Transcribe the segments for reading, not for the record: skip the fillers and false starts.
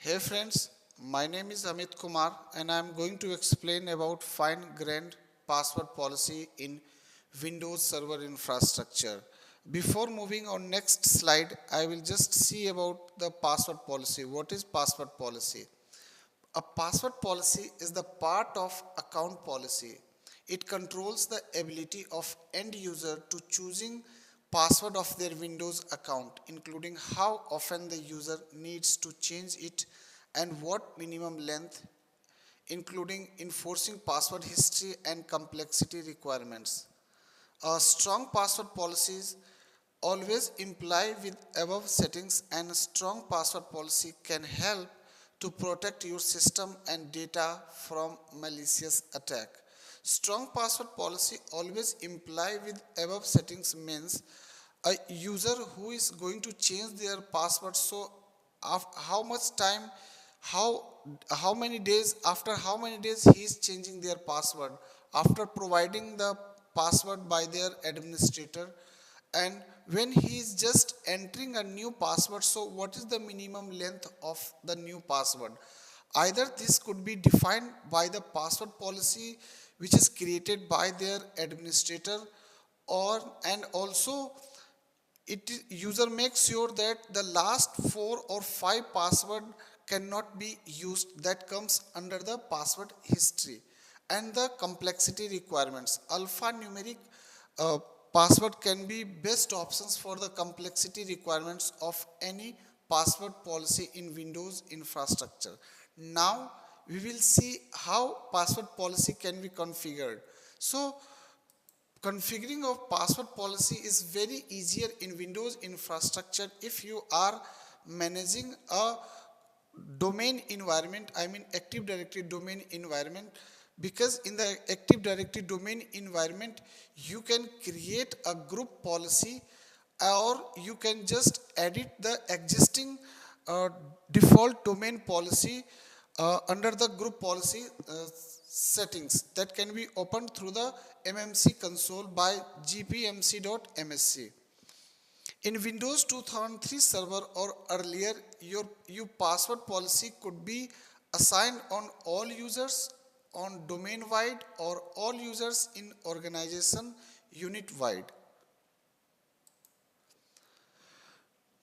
Hey friends, my name is Amit Kumar and I am going to explain about FineGrained password policy in Windows Server infrastructure. Before moving on next slide, I will just see about the password policy. What is password policy? A password policy is the part of account policy. It controls the ability of end user to choosing password of their Windows account, including how often the user needs to change it and what minimum length, including enforcing password history and complexity requirements. A strong password policies always imply with above settings, and a strong password policy can help to protect your system and data from malicious attack. Strong password policy always imply with above settings means a user who is going to change their password, so how much time, how how many days, after how many days he is changing their password after providing the password by their administrator, and when he is just entering a new password, so what is the minimum length of the new password. Either this could be defined by the password policy which is created by their administrator, or and also it user makes sure that the last 4 or 5 password cannot be used, that comes under the password history. And the complexity requirements, alphanumeric uh, password can be best options for the complexity requirements of any password policy in Windows infrastructure. Now we will see how password policy can be configured. So configuring of password policy is very easier in Windows infrastructure if you are managing a domain environment, I mean Active Directory domain environment, because in the Active Directory domain environment you can create a group policy, or you can just edit the existing uh, default domain policy under the group policy settings that can be opened through the MMC console by gpmc.msc. In Windows 2003 server or earlier, your password policy could be assigned on all users on domain wide or all users in organization unit wide.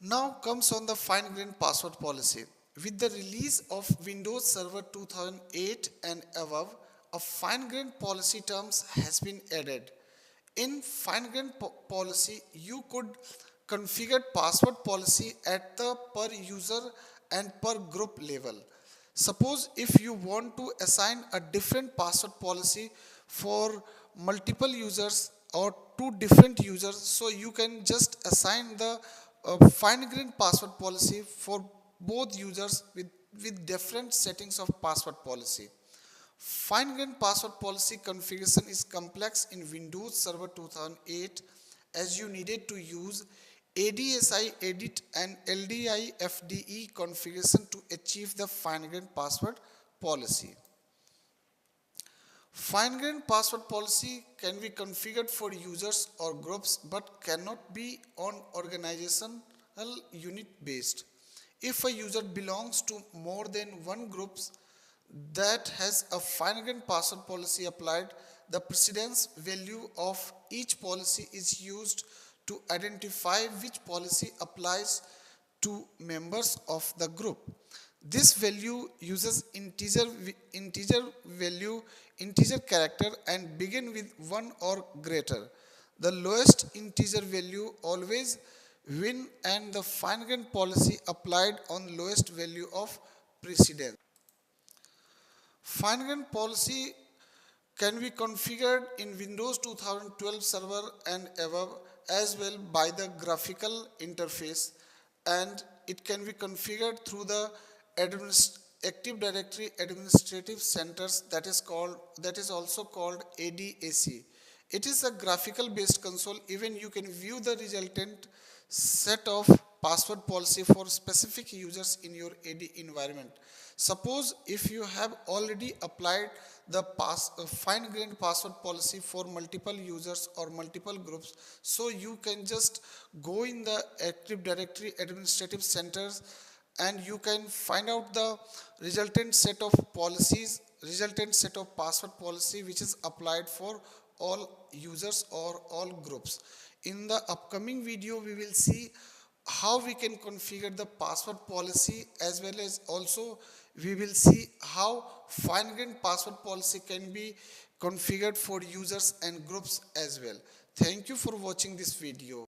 Now comes on the fine-grained password policy. With the release of Windows Server 2008 and above, a fine-grained policy terms has been added. In fine-grained policy, you could configure password policy at the per user and per group level. Suppose if you want to assign a different password policy for multiple users or two different users, so you can just assign the fine-grained password policy for both users with different settings of password policy. Fine-grained password policy configuration is complex in Windows Server 2008, as you needed to use ADSI edit and LDI FDE configuration to achieve the fine-grained password policy. Fine-grained password policy can be configured for users or groups but cannot be on organizational unit based. If a user belongs to more than one group that has a fine-grained password policy applied, the precedence value of each policy is used to identify which policy applies to members of the group. This value uses integer character and begin with 1 or greater. The lowest integer value always win, and the fine-grained policy applied on lowest value of precedence. Fine-grained policy can be configured in Windows 2012 server and above as well by the graphical interface, and it can be configured through the Active Directory Administrative Centers, that is also called ADAC. It is a graphical based console. Even you can view the resultant set of password policy for specific users in your AD environment. Suppose if you have already applied the fine-grained password policy for multiple users or multiple groups, so you can just go in the Active Directory Administrative Centers and you can find out the resultant set of password policy which is applied for all users or all groups. In the upcoming video we will see how we can configure the password policy, as well as also we will see how fine-grained password policy can be configured for users and groups as well. Thank you for watching this video.